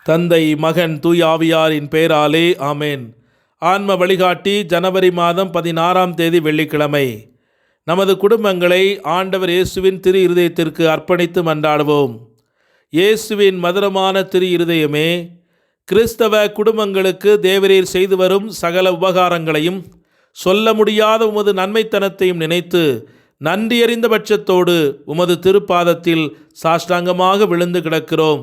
தந்தை, மகன், தூய் ஆவியாரின் பெயராலே ஆமேன். ஆன்ம வழிகாட்டி ஜனவரி மாதம் 16ஆம் தேதி வெள்ளிக்கிழமை. நமது குடும்பங்களை ஆண்டவர் இயேசுவின் திரு இருதயத்திற்கு அர்ப்பணித்து மன்றாடுவோம். இயேசுவின் மதுரமான திரு இருதயமே, கிறிஸ்தவ குடும்பங்களுக்கு தேவரீர் செய்து வரும் சகல உபகாரங்களையும் சொல்ல முடியாத உமது நன்மைத்தனத்தையும் நினைத்து நன்றியறிந்த பட்சத்தோடு உமது திருப்பாதத்தில் சாஷ்டாங்கமாக விழுந்து கிடக்கிறோம்.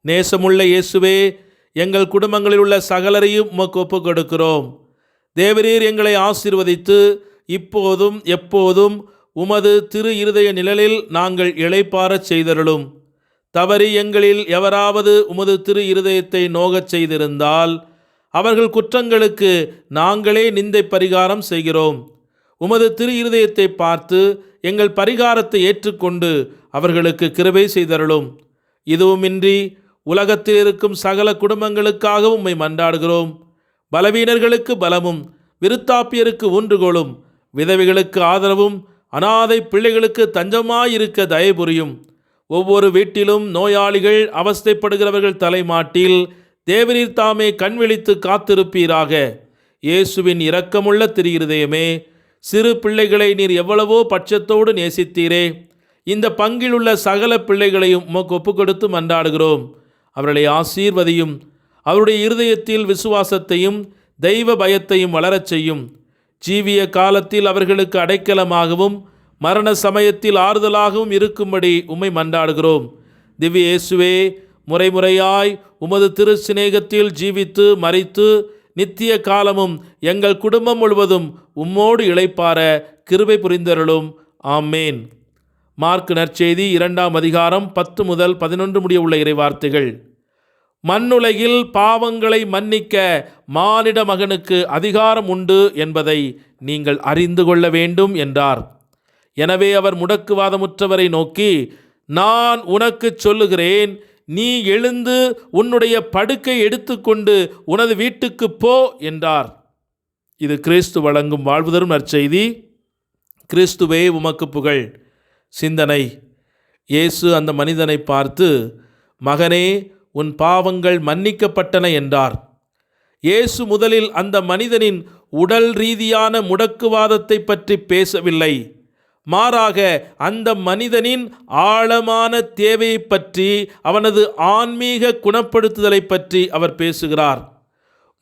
நேசமுள்ள இயேசுவே, எங்கள் குடும்பங்களில் உள்ள சகலரையும் உமக்கு ஒப்புக் கொடுக்கிறோம். தேவரீர் எங்களை ஆசீர்வதித்து இப்போதும் எப்போதும் உமது திரு இருதய நிழலில் நாங்கள் இளைப்பாறச் செய்தருளும். தவறி எங்களில் எவராவது உமது திரு இருதயத்தை நோகச் செய்திருந்தால் அவர்கள் குற்றங்களுக்கு நாங்களே நிந்தை பரிகாரம் செய்கிறோம். உமது திரு இருதயத்தை பார்த்து எங்கள் பரிகாரத்தை ஏற்றுக்கொண்டு அவர்களுக்கு கிருபை செய்தருளும். இதுவுமின்றி உலகத்தில் இருக்கும் சகல குடும்பங்களுக்காகவும் உம்மை மன்றாடுகிறோம். பலவீனர்களுக்கு பலமும், விருத்தாப்பியருக்கு ஊன்றுகோலும், விதவைகளுக்கு ஆதரவும், அனாதை பிள்ளைகளுக்கு தஞ்சமாயிருக்க தயபுரியும். ஒவ்வொரு வீட்டிலும் நோயாளிகள் அவஸ்தைப்படுகிறவர்கள் தலைமாட்டில் தேவரீர் தாமே கண்விழித்து காத்திருப்பீராக. இயேசுவின் இரக்கமுள்ள திரு இருதயமே, சிறு பிள்ளைகளை நீர் எவ்வளவோ பட்சத்தோடு நேசித்தீரே. இந்த பங்கில் உள்ள சகல பிள்ளைகளையும் உமக்கு ஒப்புக் கொடுத்து மன்றாடுகிறோம். அவர்களை ஆசீர்வதியும். அவருடைய இருதயத்தில் விசுவாசத்தையும் தெய்வ பயத்தையும் வளரச் செய்யும். ஜீவிய காலத்தில் அவர்களுக்கு அடைக்கலமாகவும் மரண சமயத்தில் ஆறுதலாகவும் இருக்கும்படி உம்மை மன்றாடுகிறோம். திவ்ய இயேசுவே, முறைமுறையாய் உமது திரு சிநேகத்தில் ஜீவித்து மரித்து நித்திய காலமும் எங்கள் குடும்பம் முழுவதும் உம்மோடு இளைப்பாற கிருபை புரிந்தருளும். ஆமேன். மார்க் நற்செய்தி 2ஆம் அதிகாரம் 10 முதல் 11 முடிய உள்ள இறைவார்த்தைகள். மண்ணுலகில் பாவங்களை மன்னிக்க மானிட மகனுக்கு அதிகாரம் உண்டு என்பதை நீங்கள் அறிந்து கொள்ள வேண்டும் என்றார். எனவே அவர் முடக்குவாதமுற்றவரை நோக்கி, நான் உனக்கு சொல்லுகிறேன், நீ எழுந்து உன்னுடைய படுக்கை எடுத்துக்கொண்டு உனது வீட்டுக்கு போ என்றார். இது கிறிஸ்து வழங்கும் வாழ்வு தரும் நற்செய்தி. கிறிஸ்துவே உமக்கு புகழ். சிந்தனை. இயேசு அந்த மனிதனை பார்த்து, மகனே, உன் பாவங்கள் மன்னிக்கப்பட்டன என்றார். இயேசு முதலில் அந்த மனிதனின் உடல் ரீதியான முடக்குவாதத்தை பற்றி பேசவில்லை. மாறாக அந்த மனிதனின் ஆழமான தேவையை பற்றி, அவனது ஆன்மீக குணப்படுத்துதலை பற்றி அவர் பேசுகிறார்.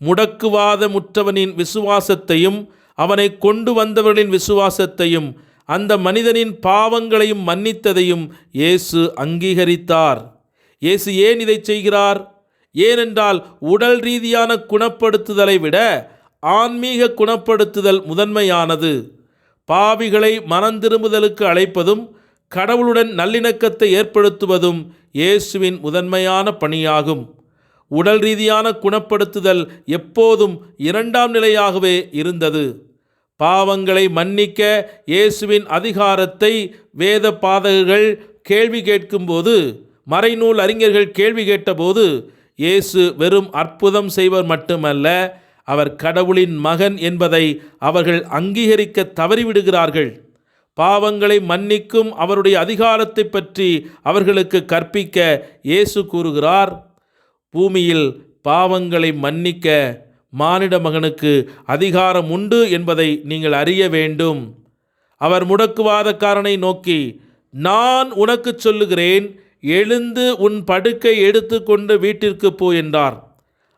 முடக்குவாதமுற்றவனின் விசுவாசத்தையும் அவனை கொண்டு வந்தவர்களின் விசுவாசத்தையும் அந்த மனிதனின் பாவங்களையும் மன்னித்ததையும் இயேசு அங்கீகரித்தார். இயேசு ஏன் இதை செய்கிறார்? ஏனென்றால் உடல் ரீதியான குணப்படுத்துதலை விட ஆன்மீக குணப்படுத்துதல் முதன்மையானது. பாவிகளை மனந்திரும்புதலுக்கு அழைப்பதும் கடவுளுடன் நல்லிணக்கத்தை ஏற்படுத்துவதும் இயேசுவின் முதன்மையான பணியாகும். உடல் ரீதியான குணப்படுத்துதல் எப்போதும் 2ஆம் நிலையாகவே இருந்தது. பாவங்களை மன்னிக்க இயேசுவின் அதிகாரத்தை வேத பாதகர்கள் கேள்வி கேட்கும்போது, மறைநூல் அறிஞர்கள் கேள்வி கேட்டபோது, இயேசு வெறும் அற்புதம் செய்வர் மட்டுமல்ல, அவர் கடவுளின் மகன் என்பதை அவர்கள் அங்கீகரிக்க தவறிவிடுகிறார்கள். பாவங்களை மன்னிக்கும் அவருடைய அதிகாரத்தை பற்றி அவர்களுக்கு கற்பிக்க இயேசு கூறுகிறார், பூமியில் பாவங்களை மன்னிக்க மானிட மகனுக்கு அதிகாரம் உண்டு என்பதை நீங்கள் அறிய வேண்டும். அவர் முடக்குவாதக்காரனை நோக்கி, நான் உனக்கு சொல்லுகிறேன், எழுந்து உன் படுக்கை எடுத்துக்கொண்டு வீட்டிற்கு போ என்றார்.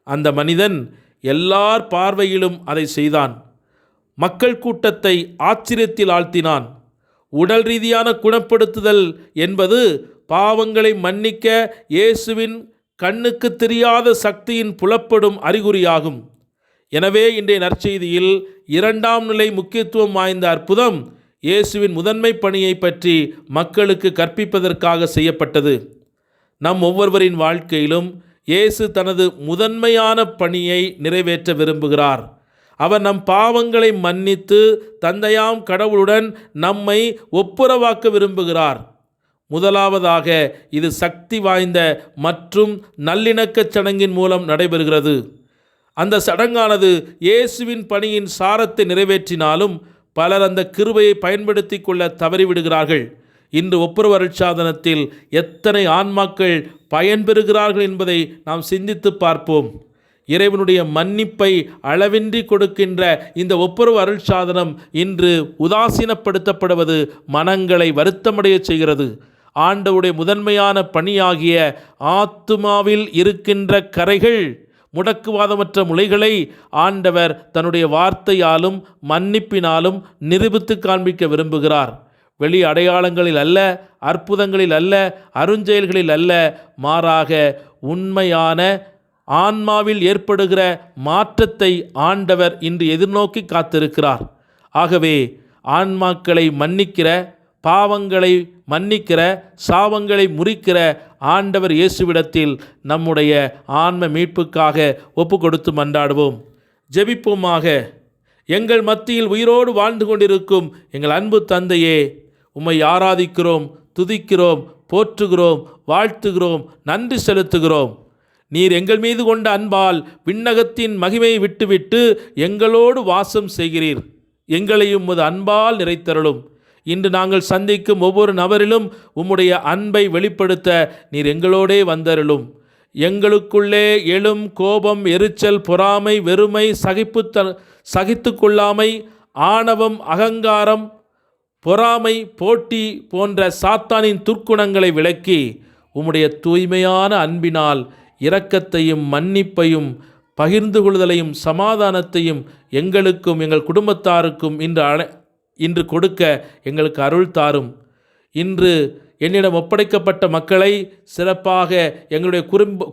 அந்த மனிதன் எல்லார் பார்வையிலும் அதை செய்தான். மக்கள் கூட்டத்தை ஆச்சரியத்தில் ஆழ்த்தினான். உடல் ரீதியான குணப்படுத்துதல் என்பது பாவங்களை மன்னிக்க இயேசுவின் கண்ணுக்கு தெரியாத சக்தியின் புலப்படும் அறிகுறியாகும். எனவே இன்றைய நற்செய்தியில் 2ஆம் நிலை முக்கியத்துவம் வாய்ந்த அற்புதம் இயேசுவின் முதன்மை பணியை பற்றி மக்களுக்கு கற்பிப்பதற்காக செய்யப்பட்டது. நம் ஒவ்வொருவரின் வாழ்க்கையிலும் இயேசு தனது முதன்மையான பணியை நிறைவேற்ற விரும்புகிறார். அவர் நம் பாவங்களை மன்னித்து தந்தையாம் கடவுளுடன் நம்மை ஒப்புரவாக்க விரும்புகிறார். முதலாவதாக இது சக்தி வாய்ந்த மற்றும் நல்லிணக்கச் சடங்கின் மூலம் நடைபெறுகிறது. அந்த சடங்கானது இயேசுவின் பணியின் சாரத்தை நிறைவேற்றினாலும் பலர் அந்த கிருபையை பயன்படுத்தி கொள்ள தவறிவிடுகிறார்கள். இன்று ஒப்புரவு அருட்சாதனத்தில் எத்தனை ஆன்மாக்கள் பயன்பெறுகிறார்கள் என்பதை நாம் சிந்தித்து பார்ப்போம். இறைவனுடைய மன்னிப்பை அளவின்றி கொடுக்கின்ற இந்த ஒப்புரவு அருட்சாதனம் இன்று உதாசீனப்படுத்தப்படுவது மனங்களை வருத்தமடைய செய்கிறது. ஆண்டவருடைய முதன்மையான பணியாகிய ஆத்துமாவில் இருக்கின்ற கரைகள், முடக்குவாதமற்ற முளைகளை ஆண்டவர் தன்னுடைய வார்த்தையாலும் மன்னிப்பினாலும் நிரூபித்து காண்பிக்க விரும்புகிறார். வெளி அடையாளங்களில் அல்ல, அற்புதங்களில் அல்ல, அருஞ்செயல்களில் அல்ல, மாறாக உண்மையான ஆன்மாவில் ஏற்படுகிற மாற்றத்தை ஆண்டவர் இன்று எதிர்நோக்கி காத்திருக்கிறார். ஆகவே ஆன்மாக்களை மன்னிக்கிற, பாவங்களை மன்னிக்கிற, சாபங்களை முறிக்கிற ஆண்டவர் இயேசுவிடத்தில் நம்முடைய ஆன்ம மீட்புக்காக ஒப்பு கொடுத்து மன்றாடுவோம். ஜெபிப்போமாக. எங்கள் மத்தியில் உயிரோடு வாழ்ந்து கொண்டிருக்கும் எங்கள் அன்பு தந்தையே, உம்மை ஆராதிக்கிறோம், துதிக்கிறோம், போற்றுகிறோம், வாழ்த்துகிறோம், நன்றி செலுத்துகிறோம். நீர் எங்கள் மீது கொண்ட அன்பால் விண்ணகத்தின் மகிமையை விட்டுவிட்டு எங்களோடு வாசம் செய்கிறீர். எங்களையும் உமது அன்பால் நிறைத்தருளும். இன்று நாங்கள் சந்திக்கும் ஒவ்வொரு நபரிலும் உம்முடைய அன்பை வெளிப்படுத்த நீர் எங்களோடே வந்தருளும். எங்களுக்குள்ளே எழும் கோபம், எரிச்சல், பொறாமை, வெறுமை, சகித்து கொள்ளாமை, ஆணவம், அகங்காரம், பொறாமை, போட்டி போன்ற சாத்தானின் துர்க்குணங்களை விலக்கி உம்முடைய தூய்மையான அன்பினால் இரக்கத்தையும் மன்னிப்பையும் பகிர்ந்து கொள்ளுதலையும் சமாதானத்தையும் எங்களுக்கும் எங்கள் குடும்பத்தாருக்கும் இன்று கொடுக்க எங்களுக்கு அருள் தாரும். இன்று என்னிடம் ஒப்படைக்கப்பட்ட மக்களை சிறப்பாக எங்களுடைய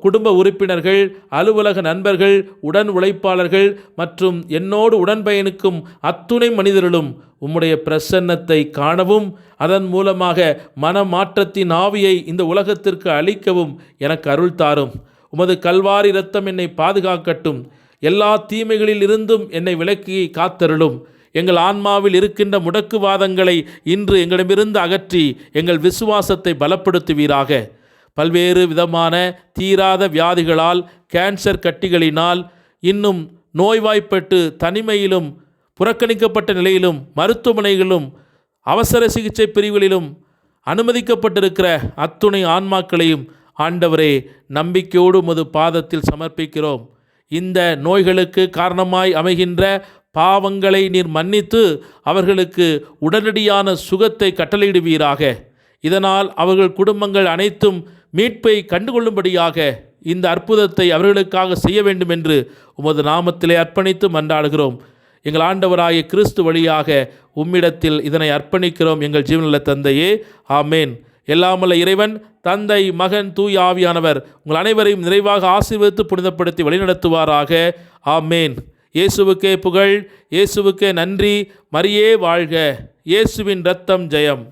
குடும்ப உறுப்பினர்கள், அலுவலக நண்பர்கள், உடன் உழைப்பாளர்கள் மற்றும் என்னோடு உடன்பயணிக்கும் அத்துணை மனிதர்களும் உம்முடைய பிரசன்னத்தை காணவும், அதன் மூலமாக மனமாற்றத்தின் ஆவியை இந்த உலகத்திற்கு அளிக்கவும் எனக்கு அருள் தாரும். உமது கல்வாரி இரத்தம் என்னை பாதுகாக்கட்டும். எல்லா தீமைகளில் இருந்தும் என்னை விலக்கி காத்தருளும். எங்கள் ஆன்மாவில் இருக்கின்ற முடக்குவாதங்களை இன்று எங்களிடமிருந்து அகற்றி எங்கள் விசுவாசத்தை பலப்படுத்துவீராக. பல்வேறு விதமான தீராத வியாதிகளால், கேன்சர் கட்டிகளினால், இன்னும் நோய்வாய்ப்பட்டு தனிமையிலும் புறக்கணிக்கப்பட்ட நிலையிலும் மருத்துவமனைகளிலும் அவசர சிகிச்சை பிரிவுகளிலும் அனுமதிக்கப்பட்டிருக்கிற அத்துணை ஆன்மாக்களையும் ஆண்டவரே நம்பிக்கையோடு உமது பாதத்தில் சமர்ப்பிக்கிறோம். இந்த நோய்களுக்கு காரணமாய் அமைகின்ற பாவங்களை நீர் மன்னித்து அவர்களுக்கு உடனடியான சுகத்தை கட்டளையிடுவீராக. இதனால் அவர்கள் குடும்பங்கள் அனைத்தும் மீட்பை கண்டுகொள்ளும்படியாக இந்த அற்புதத்தை அவர்களுக்காக செய்ய வேண்டும் என்று உமது நாமத்திலே அர்ப்பணித்து மன்றாடுகிறோம். எங்கள் ஆண்டவராகிய கிறிஸ்து வழியாக உம்மிடத்தில் இதனை அர்ப்பணிக்கிறோம் எங்கள் ஜீவனுள்ள தந்தையே, ஆமேன். எல்லாமல்ல இறைவன், தந்தை, மகன், தூய ஆவியானவர் உங்கள் அனைவரையும் நிறைவாக ஆசீர்வதித்து புனிதப்படுத்தி வழிநடத்துவாராக. ஆமேன். இயேசுவுக்கே புகழ், இயேசுவுக்கே நன்றி. மரியே வாழ்க. இயேசுவின் இரத்தம் ஜெயம்.